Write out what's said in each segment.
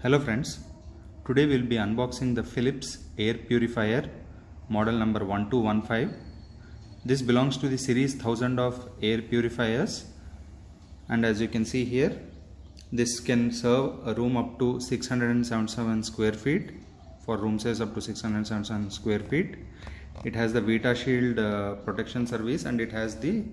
Hello friends, today we will be unboxing the Philips air purifier model number 1215. This belongs to the series 1000 of air purifiers, and as you can see here, this can serve a room up to 677 square feet, for room size up to 677 square feet. It has the Vita Shield protection service, and it has the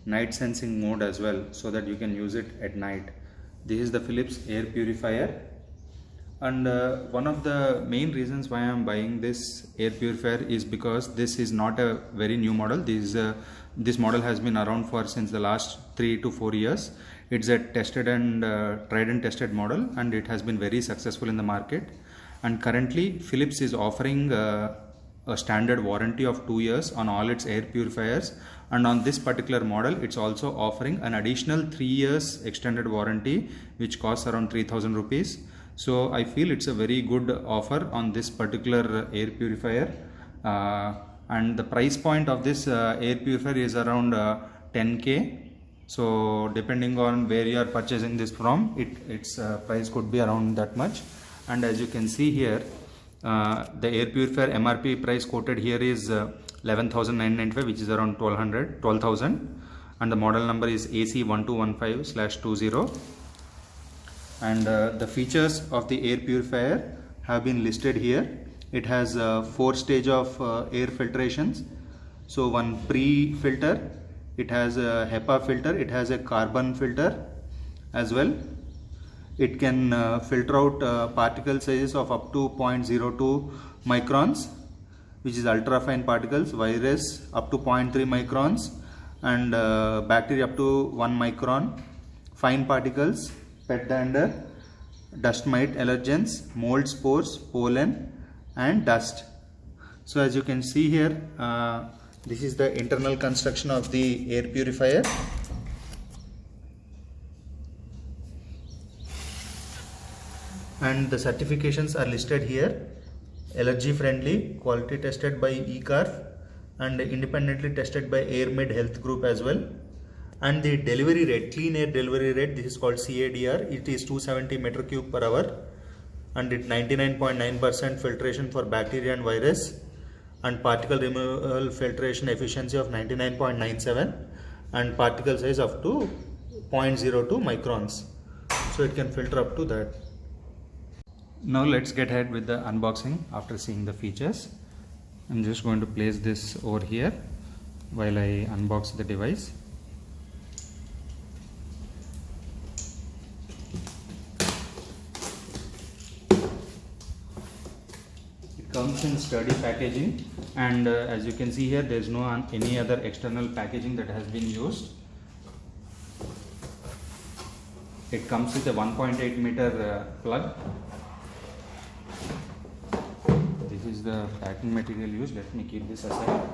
night sensing mode as well, so that you can use it at night. This is the Philips air purifier. And one of the main reasons why I am buying this air purifier is because this is not a very new model. This model has been around for since the last 3 to 4 years. It's a tested and tried and tested model, and it has been very successful in the market. And currently Philips is offering a standard warranty of 2 years on all its air purifiers, and on this particular model it's also offering an additional 3 years extended warranty, which costs around 3000 rupees. So I feel it's a very good offer on this particular air purifier, and the price point of this air purifier is around 10k. So depending on where you are purchasing this from, its price could be around that much. And as you can see here, the air purifier MRP price quoted here is 11,995, which is around 12,000, and the model number is AC1215/20. And the features of the air purifier have been listed here. It has 4 stages of air filtrations. So one pre-filter, it has a HEPA filter, it has a carbon filter as well. It can filter out particle sizes of up to 0.02 microns, which is ultra fine particles, virus up to 0.3 microns, and bacteria up to 1 micron, fine particles, pet dander, dust mite allergens, mold spores, pollen and dust. So as you can see here, this is the internal construction of the air purifier. And the certifications are listed here: allergy friendly, quality tested by ECARF, and independently tested by Airmed Health Group as well. And the delivery rate, clean air delivery rate, this is called CADR. It is 270 meter cube per hour, and it 99.9% filtration for bacteria and virus, and particle removal filtration efficiency of 99.97, and particle size up to 0.02 microns. So it can filter up to that. Now let's get ahead with the unboxing after seeing the features. I'm just going to place this over here while I unbox the device. Comes in sturdy packaging, and as you can see here, there is no any other external packaging that has been used. It comes with a 1.8 meter plug. This is the packing material used. Let me keep this aside.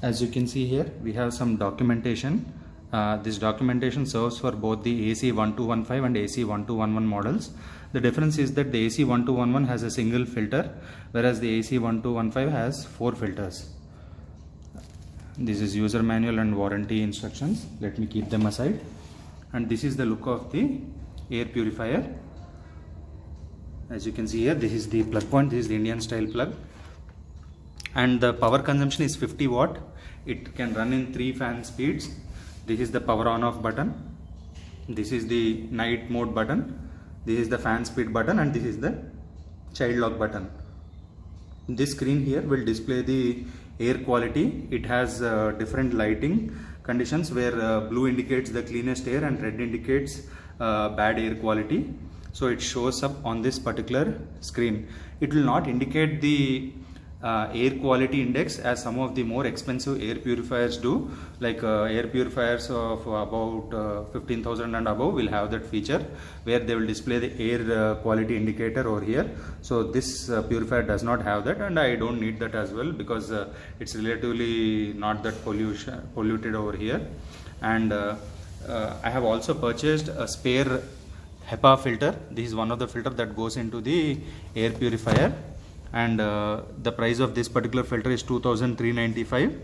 As you can see here, we have some documentation. This documentation serves for both the AC1215 and AC1211 models. The difference is that the AC1211 has a single filter, whereas the AC1215 has 4 filters. This is user manual and warranty instructions. Let me keep them aside. And this is the look of the air purifier. As you can see here, this is the plug point. This is the Indian style plug. And the power consumption is 50 watt. It can run in 3 fan speeds. This is the power on off button. This is the night mode button. This is the fan speed button, and this is the child lock button. This screen here will display the air quality. It has different lighting conditions, where blue indicates the cleanest air and red indicates bad air quality. So it shows up on this particular screen. It will not indicate the air quality index as some of the more expensive air purifiers do, like air purifiers of about 15,000 and above will have that feature where they will display the air quality indicator over here. So this purifier does not have that, and I don't need that as well because it's relatively not that polluted over here. And I have also purchased a spare HEPA filter. This is one of the filter that goes into the air purifier, and the price of this particular filter is 2,395,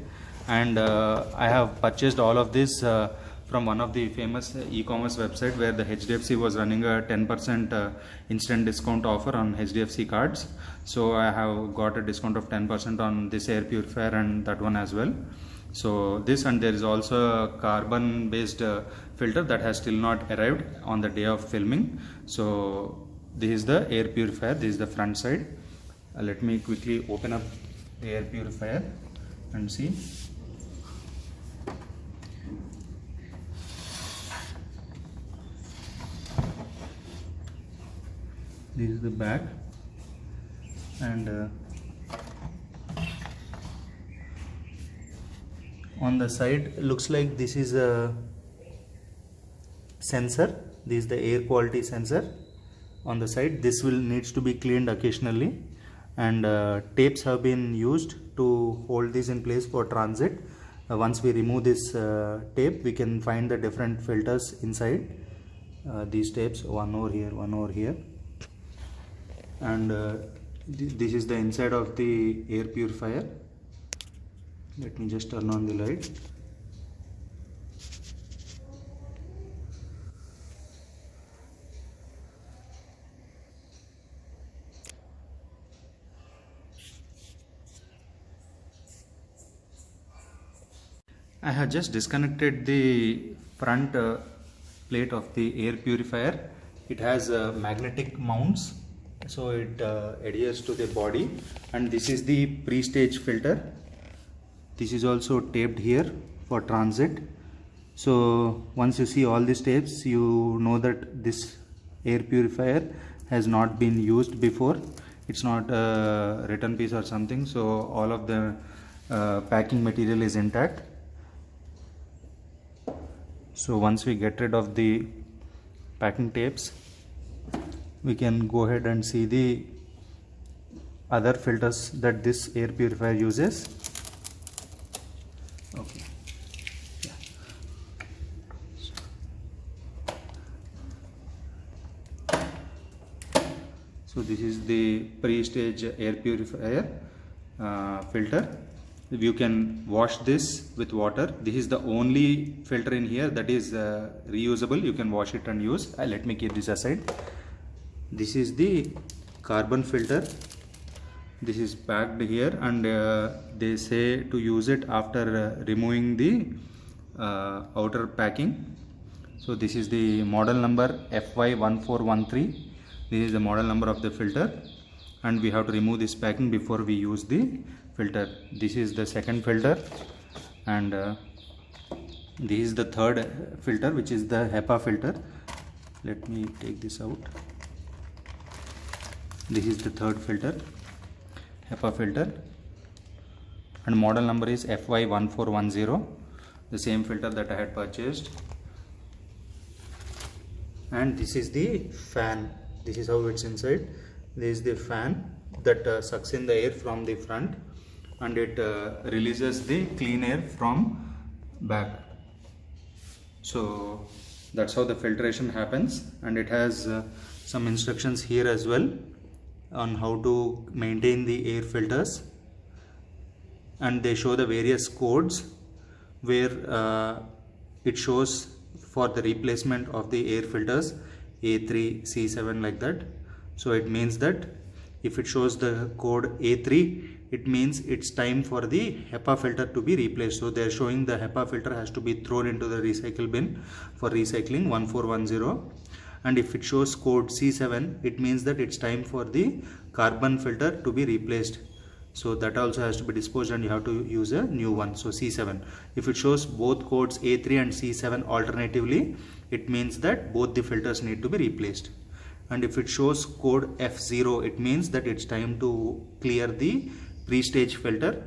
and I have purchased all of this from one of the famous e-commerce website where the HDFC was running a 10% instant discount offer on HDFC cards. So I have got a discount of 10% on this air purifier and that one as well. So this, and there is also a carbon based filter that has still not arrived on the day of filming. So this is the air purifier, this is the front side. Let me quickly open up the air purifier and see. This is the back, and on the side looks like this is a sensor. This is the air quality sensor on the side. This will needs to be cleaned occasionally, and tapes have been used to hold this in place for transit. Once we remove this tape, we can find the different filters inside these tapes, one over here, one over here. And this is the inside of the air purifier. Let me just turn on the light. I have just disconnected the front plate of the air purifier. It has magnetic mounts, so it adheres to the body, and this is the pre-stage filter. This is also taped here for transit. So once you see all these tapes, you know that this air purifier has not been used before. It's not a return piece or something, so all of the packing material is intact. So once we get rid of the packing tapes, we can go ahead and see the other filters that this air purifier uses. Okay. Yeah. So this is the pre-stage air purifier filter. You can wash this with water. This is the only filter in here that is reusable. You can wash it and use. Let me keep this aside. This is the carbon filter. This is packed here, and they say to use it after removing the outer packing. So this is the model number FY1413. This is the model number of the filter, and we have to remove this packing before we use the filter. This is the second filter, and this is the third filter, which is the HEPA filter. Let me take this out. This is the third filter, HEPA filter, and model number is FY1410, the same filter that I had purchased. And this is the fan. This is how it's inside. This is the fan that sucks in the air from the front, and it releases the clean air from back. So that's how the filtration happens, and it has some instructions here as well on how to maintain the air filters, and they show the various codes where it shows for the replacement of the air filters A3, C7, like that. So it means that if it shows the code A3, it means it's time for the HEPA filter to be replaced. So they're showing the HEPA filter has to be thrown into the recycle bin for recycling 1410. And if it shows code C7, it means that it's time for the carbon filter to be replaced. So that also has to be disposed, and you have to use a new one. So C7. If it shows both codes A3 and C7 alternatively, it means that both the filters need to be replaced. And if it shows code F0, it means that it's time to clear the pre-stage filter,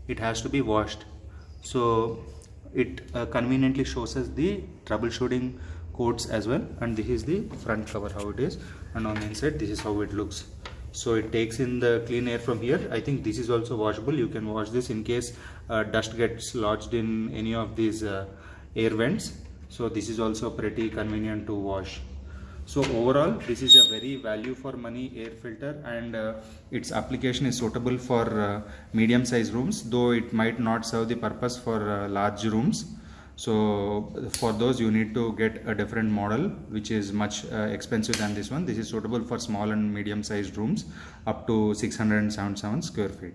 it has to be washed. So it conveniently shows us the troubleshooting codes as well, and this is the front cover how it is, and on the inside this is how it looks. So it takes in the clean air from here. I think this is also washable. You can wash this in case dust gets lodged in any of these air vents. So this is also pretty convenient to wash. So overall, this is a very value for money air filter, and its application is suitable for medium sized rooms, though it might not serve the purpose for large rooms. So for those you need to get a different model which is much expensive than this one. This is suitable for small and medium sized rooms up to 677 square feet.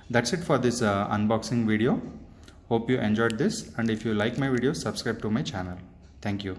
That's it for this unboxing video. Hope you enjoyed this, and if you like my videos, subscribe to my channel. Thank you.